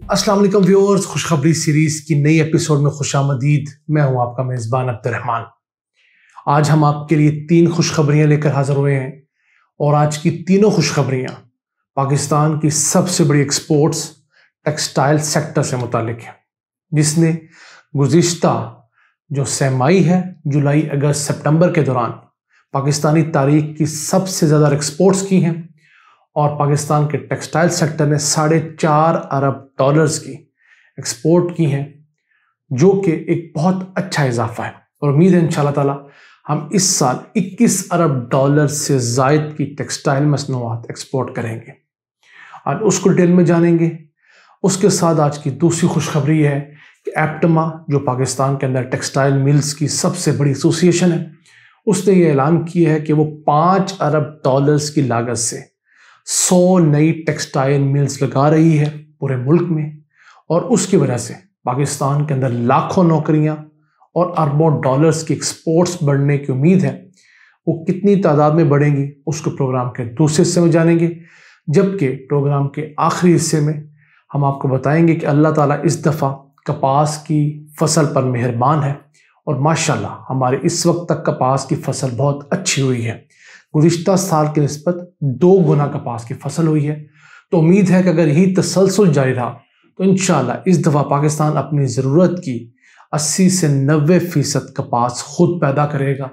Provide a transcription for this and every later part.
अस्सलाम वालेकुम व्यूअर्स, खुशखबरी सीरीज की नई एपिसोड में खुशामदीद। मैं हूं आपका मेज़बान अब्दुर्रहमान। आज हम आपके लिए 3 खुशखबरियां लेकर हाजिर हुए हैं और आज की तीनों खुशखबरियां पाकिस्तान की सबसे बड़ी एक्सपोर्ट्स टेक्सटाइल सेक्टर से मुतालिक है, जिसने गुज़िश्ता जो सहमाई है जुलाई, अगस्त, सितंबर के दौरान पाकिस्तानी तारीख की सबसे ज़्यादा एक्सपोर्ट्स की हैं और पाकिस्तान के टेक्सटाइल सेक्टर ने $4.5 अरब की एक्सपोर्ट की हैं, जो कि एक बहुत अच्छा इजाफा है। और उम्मीद है इंशाल्लाह ताला हम इस साल $21 अरब से ज़ायद की टेक्सटाइल मसनूआत एक्सपोर्ट करेंगे। आज उसको डिटेल में जानेंगे। उसके साथ आज की दूसरी खुशखबरी है कि एप्टमा, जो पाकिस्तान के अंदर टेक्सटाइल मिल्स की सबसे बड़ी एसोसिएशन है, उसने ये ऐलान किया है कि वो $5 अरब की लागत से 100 नई टेक्सटाइल मिल्स लगा रही है पूरे मुल्क में, और उसकी वजह से पाकिस्तान के अंदर लाखों नौकरियां और अरबों डॉलर्स की एक्सपोर्ट्स बढ़ने की उम्मीद है। वो कितनी तादाद में बढ़ेंगी उसको प्रोग्राम के दूसरे हिस्से में जानेंगे, जबकि प्रोग्राम के आखिरी हिस्से में हम आपको बताएंगे कि अल्लाह ताला इस दफ़ा कपास की फसल पर मेहरबान है और माशाल्लाह हमारे इस वक्त तक कपास की फसल बहुत अच्छी हुई है। गुज़िश्ता साल की निस्बत 2 गुना कपास की फसल हुई है। तो उम्मीद है कि अगर यही तसलसल जारी रहा तो इंशाल्लाह इस दफ़ा पाकिस्तान अपनी ज़रूरत की 80 से 90% कपास खुद पैदा करेगा,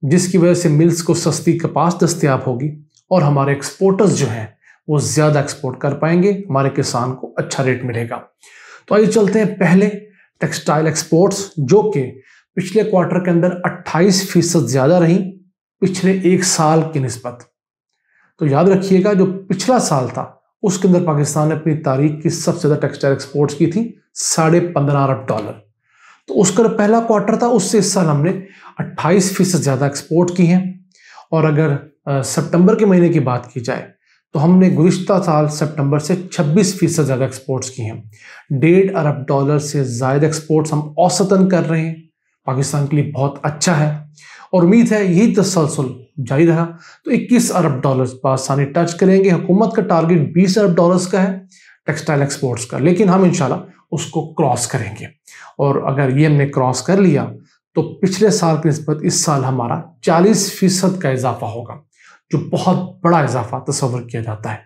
जिसकी वजह से मिल्स को सस्ती कपास दस्तयाब होगी और हमारे एक्सपोर्टर्स जो हैं वो ज़्यादा एक्सपोर्ट कर पाएंगे, हमारे किसान को अच्छा रेट मिलेगा। तो आइए चलते हैं पहले टेक्सटाइल एक्सपोर्ट्स, जो कि पिछले क्वार्टर के अंदर 28% ज़्यादा रही पिछले एक साल की निस्बत। तो याद रखिएगा, जो पिछला साल था उसके अंदर पाकिस्तान ने अपनी तारीख की सबसे ज़्यादा टेक्सटाइल एक्सपोर्ट्स की थी $15.5 अरब। तो उसका पहला क्वार्टर था, उससे इस साल हमने 28% ज़्यादा एक्सपोर्ट की हैं। और अगर सितंबर के महीने की बात की जाए तो हमने गुज़िश्ता साल सितंबर से 26% ज़्यादा एक्सपोर्ट्स की हैं। $1.5 अरब से ज़ायद एक्सपोर्ट्स हम औसतन कर रहे हैं। पाकिस्तान के लिए बहुत अच्छा है और उम्मीद है यही तसलसल जारी रहा तो $21 अरब पाकिस्तानी टच करेंगे। हुकूमत का टारगेट $20 अरब का है टेक्सटाइल एक्सपोर्ट्स का, लेकिन हम इंशाल्लाह उसको क्रॉस करेंगे। और अगर ये हमने क्रॉस कर लिया तो पिछले साल की निस्बत इस साल हमारा 40% का इजाफा होगा, जो बहुत बड़ा इजाफा तस्वर किया जाता है।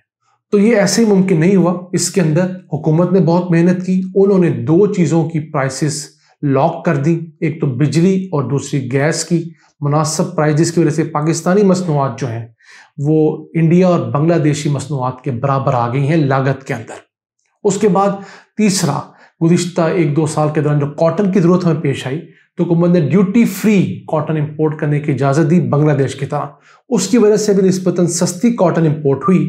तो ये ऐसे ही मुमकिन नहीं हुआ, इसके अंदर हुकूमत ने बहुत मेहनत की। उन्होंने 2 चीज़ों की प्राइसेस लॉक कर दी, एक तो बिजली और दूसरी गैस की मुनासिब प्राइस, जिसकी वजह से पाकिस्तानी मसनूआत जो हैं वो इंडिया और बांग्लादेशी मसनूआत के बराबर आ गई हैं लागत के अंदर। उसके बाद तीसरा, गुज़िश्ता 1-2 साल के दौरान जो कॉटन की ज़रूरत हमें पेश आई तो हुकूमत ने ड्यूटी फ्री कॉटन इंपोर्ट करने की इजाज़त दी बांग्लादेश की तरह। उसकी वजह से भी निस्बतन सस्ती कॉटन इंपोर्ट हुई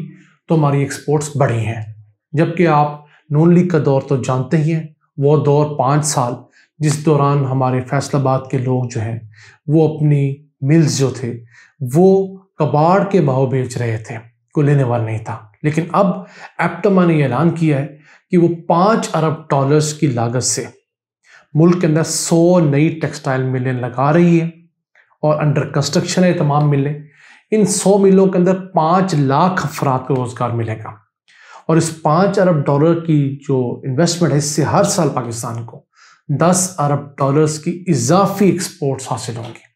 तो हमारी एक्सपोर्ट्स बढ़ी हैं। जबकि आप नून लीग का दौर तो जानते ही हैं, वो दौर 5 साल जिस दौरान हमारे फैसलाबाद के लोग जो हैं वो अपनी मिल्स जो थे वो कबाड़ के भाव बेच रहे थे, कोई लेने वाला नहीं था। लेकिन अब एप्टमा ने ऐलान किया है कि वो $5 अरब की लागत से मुल्क के अंदर 100 नई टेक्सटाइल मिलें लगा रही है और अंडर कंस्ट्रक्शन है तमाम मिलें। इन 100 मिलों के अंदर 5 लाख अफराद को रोजगार मिलेगा और इस $5 अरब की जो इन्वेस्टमेंट है इससे हर साल पाकिस्तान को $10 अरब की इजाफी एक्सपोर्ट्स हासिल होंगे।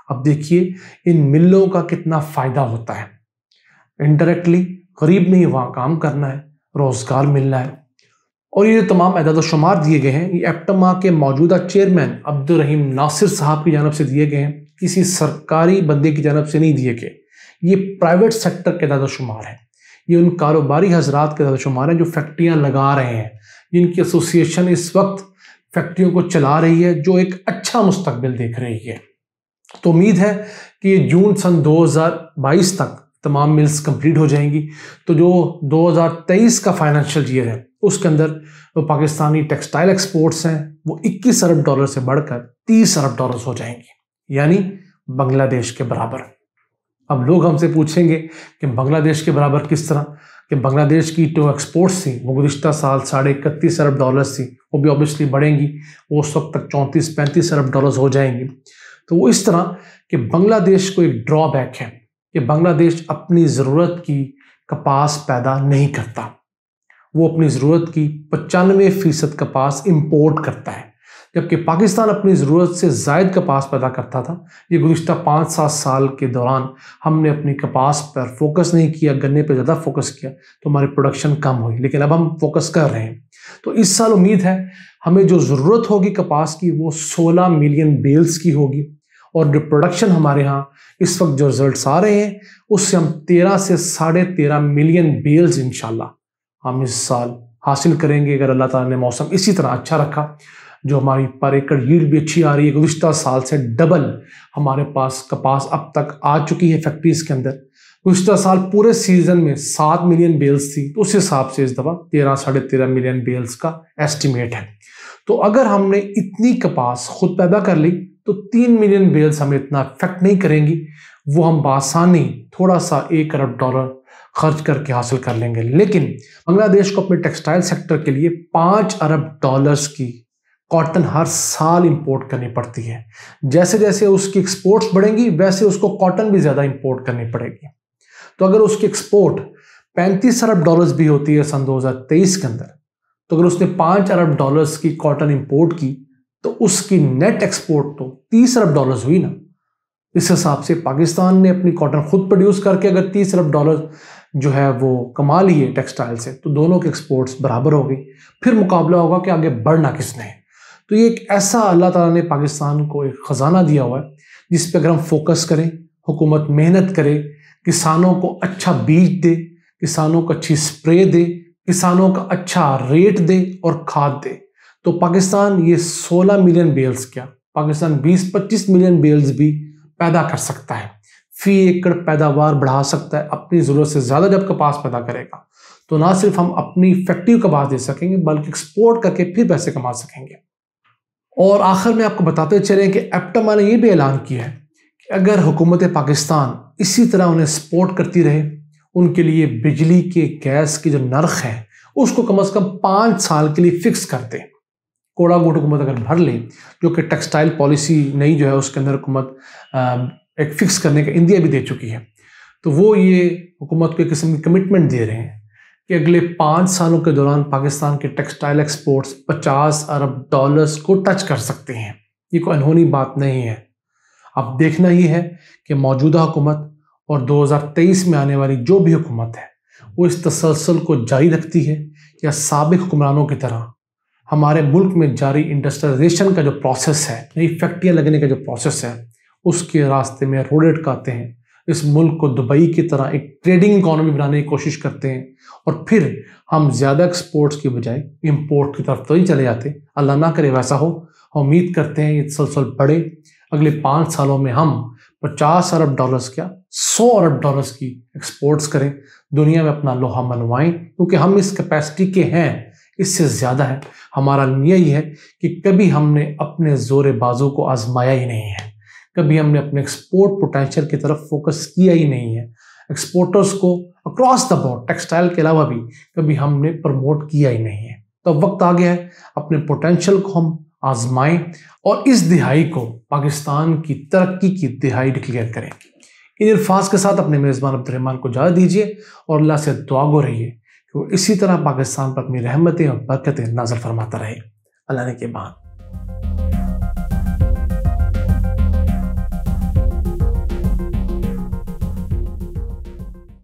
अब देखिए इन मिलों का कितना फायदा होता है। इनडायरेक्टली गरीब नहीं वहां काम करना है, रोजगार मिलना है। और ये तमाम एदाद शुमार दिए गए हैं, ये एप्टमा के मौजूदा चेयरमैन अब्दुर्रहीम नासिर साहब की जानब से दिए गए हैं, किसी सरकारी बंदे की जानब से नहीं दिए गए। ये प्राइवेट सेक्टर के एदाद शुमार है, ये उन कारोबारी हजरात के एदाद शुमार हैं जो फैक्ट्रियां लगा रहे हैं, जिनकी एसोसिएशन इस वक्त फैक्ट्रियों को चला रही है, जो एक अच्छा मुस्तकबिल देख रही है। तो उम्मीद है कि ये जून सन 2022 तक तमाम मिल्स कंप्लीट हो जाएंगी। तो जो 2023 का फाइनेंशियल ईयर है उसके अंदर वो पाकिस्तानी टेक्सटाइल एक्सपोर्ट्स हैं वो $21 अरब से बढ़कर $30 अरब हो जाएंगी, यानी बांग्लादेश के बराबर। अब लोग हमसे पूछेंगे कि बांग्लादेश के बराबर किस तरह, कि बांग्लादेश की जो एक्सपोर्ट्स थी वो गुज़िश्ता साल $31 अरब थी, वो भी ऑब्वियसली बढ़ेंगी, वो उस वक्त तक 34-35 अरब हो जाएंगी। तो वो इस तरह कि बांग्लादेश को एक ड्रॉबैक है कि बांग्लादेश अपनी ज़रूरत की कपास पैदा नहीं करता, وہ اپنی ضرورت کی 95% کپاس امپورٹ کرتا ہے، جبکہ پاکستان اپنی ضرورت سے زائد کپاس پیدا کرتا تھا۔ یہ گزشتہ 5-7 سال کے دوران ہم نے اپنی کپاس پر فوکس نہیں کیا، گنے پہ زیادہ فوکس کیا تو ہماری پروڈکشن کم ہوئی، لیکن اب ہم فوکس کر رہے ہیں۔ تو اس سال امید ہے ہمیں جو ضرورت ہوگی کپاس کی وہ 16 ملین بیلز کی ہوگی، اور جو پروڈکشن ہمارے ہاں اس وقت جو رزلٹس آ رہے ہیں اس سے ہم 13 سے 13.5 ملین بیلز انشاءاللہ ہم اس سال حاصل کریں گے، اگر اللہ تعالیٰ نے موسم اسی طرح اچھا رکھا۔ جو ہماری پر ایکڑ ییلڈ بھی اچھی آ رہی ہے، گزشتہ سال سے ڈبل ہمارے پاس کپاس اب تک آ چکی ہے فیکٹریز کے اندر۔ گزشتہ سال پورے سیزن میں 7 ملین بیلز تھی، تو اس حساب سے اس دفعہ 13-13.5 ملین بیلز کا ایسٹیمیٹ ہے۔ تو اگر ہم نے اتنی کپاس خود پیدا کر لی تو 3 ملین بیلز ہمیں اتنا افیکٹ نہیں کریں گی، وہ ہم بآسانی تھوڑا سا $1 ارب خرچ کر کے حاصل کر لیں گے۔ لیکن بنگلہ دیش کو اپنے ٹیکسٹائل سیکٹر کے لیے $5 ارب کی کاٹن ہر سال امپورٹ کرنی پڑتی ہے۔ جیسے جیسے اس کی ایکسپورٹس بڑھیں گی ویسے اس کو کاٹن بھی زیادہ امپورٹ کرنی پڑے گی۔ تو اگر اس کی ایکسپورٹ $35 ارب بھی ہوتی ہے سن 2023 کے اندر، تو اگر اس نے $5 ارب کی کاٹن امپورٹ کی تو اس کی نیٹ ایکسپورٹ تو $30 ارب ہوئی نا۔ اس حساب سے پاکستان نے اپنی کاٹن خود پروڈیوس کر کے اگر $30 ارب جو ہے وہ کما لیے ٹیکسٹائل سے، تو دونوں کے ایکسپورٹس برابر ہو گئی، پھر مقابلہ ہوگا کہ آگے بڑھنا کس نے۔ تو یہ ایک ایسا اللہ تعالیٰ نے پاکستان کو ایک خزانہ دیا ہوا ہے جس پہ اگر ہم فوکس کریں، حکومت محنت کرے، کسانوں کو اچھا بیج دے، کسانوں کو اچھی سپرے دے، کسانوں کا اچھا ریٹ دے اور کھاد دے، تو پاکستان یہ 16 ملین بیلز کیا، پاکستان 20-25 ملین بیلز بھی پیدا کر سکتا ہے، فی ایکڑ پیداوار بڑھا سکتا ہے۔ اپنی ضرورت سے زیادہ جب کپاس پیدا کرے گا تو نہ صرف ہم اپنی فیکٹری کپاس دے سکیں گے بلکہ ایکسپورٹ کر کے پھر پیسے کما سکیں گے۔ اور آخر میں آپ کو بتاتے چلیں کہ ایپٹما نے یہ بھی اعلان کیا ہے کہ اگر حکومت پاکستان اسی طرح انہیں سپورٹ کرتی رہے، ان کے لیے بجلی کے گیس کی جو نرخ ہے اس کو کم از کم 5 سال کے لیے فکس کر دے۔ کوڑا گوٹ حکومت اگر بھر لے، جو کہ ٹیکسٹائل پالیسی نئی جو ہے اس کے اندر حکومت ایک فکس کرنے کا انڈیا بھی دے چکی ہے، تو وہ یہ حکومت کو ایک قسم کی کمٹمنٹ دے رہے ہیں کہ اگلے 5 سالوں کے دوران پاکستان کے ٹیکسٹائل ایکسپورٹس $50 ارب کو ٹچ کر سکتے ہیں۔ یہ کوئی انہونی بات نہیں ہے۔ اب دیکھنا ہی ہے کہ موجودہ حکومت اور 2023 میں آنے والی جو بھی حکومت ہے وہ اس تسلسل کو جاری رکھتی ہے یا سابق حکمرانوں کی طرح ہمارے ملک میں جاری انڈسٹریلائزیشن کا جو پروسیس ہے، نئی فیکٹریاں لگنے کا جو پروسیس ہے، اس کے راستے میں روڈ اٹکاتے ہیں، اس ملک کو دبئی کی طرح ایک ٹریڈنگ اکانومی بنانے کی کوشش کرتے ہیں، اور پھر ہم زیادہ ایکسپورٹس کی بجائے امپورٹ کی طرف تو ہی چلے جاتے۔ اللہ نہ کرے ویسا ہو۔ ہم امید کرتے ہیں یہ تسلسل بڑھے، اگلے 5 سالوں میں ہم $50 ارب کیا $100 ارب کی ایکسپورٹس کریں، دنیا میں اپنا لوہا منوائیں، کیونکہ ہم اس کیپیسٹی کے ہیں، اس سے زیادہ ہے۔ ہمارا المیہ یہ ہے کہ کبھی ہم نے اپنے زور بازو کو آزمایا ہی نہیں ہے، کبھی ہم نے اپنے ایکسپورٹ پوٹینشیل کی طرف فوکس کیا ہی نہیں ہے، ایکسپورٹرز کو اکراس دا بورڈ ٹیکسٹائل کے علاوہ بھی کبھی ہم نے پروموٹ کیا ہی نہیں ہے۔ تو وقت آ گیا ہے اپنے پوٹینشیل کو ہم آزمائیں اور اس دہائی کو پاکستان کی ترقی کی دہائی ڈکلیئر کریں۔ ان الفاظ کے ساتھ اپنے میزبان عبد الرحمان کو اجازت دیجیے اور اللہ سے دعا گو رہیے کہ وہ اسی طرح پاکستان پر اپنی رحمتیں اور برکتیں نازل فرماتا رہے۔ اللہ نے کے بعد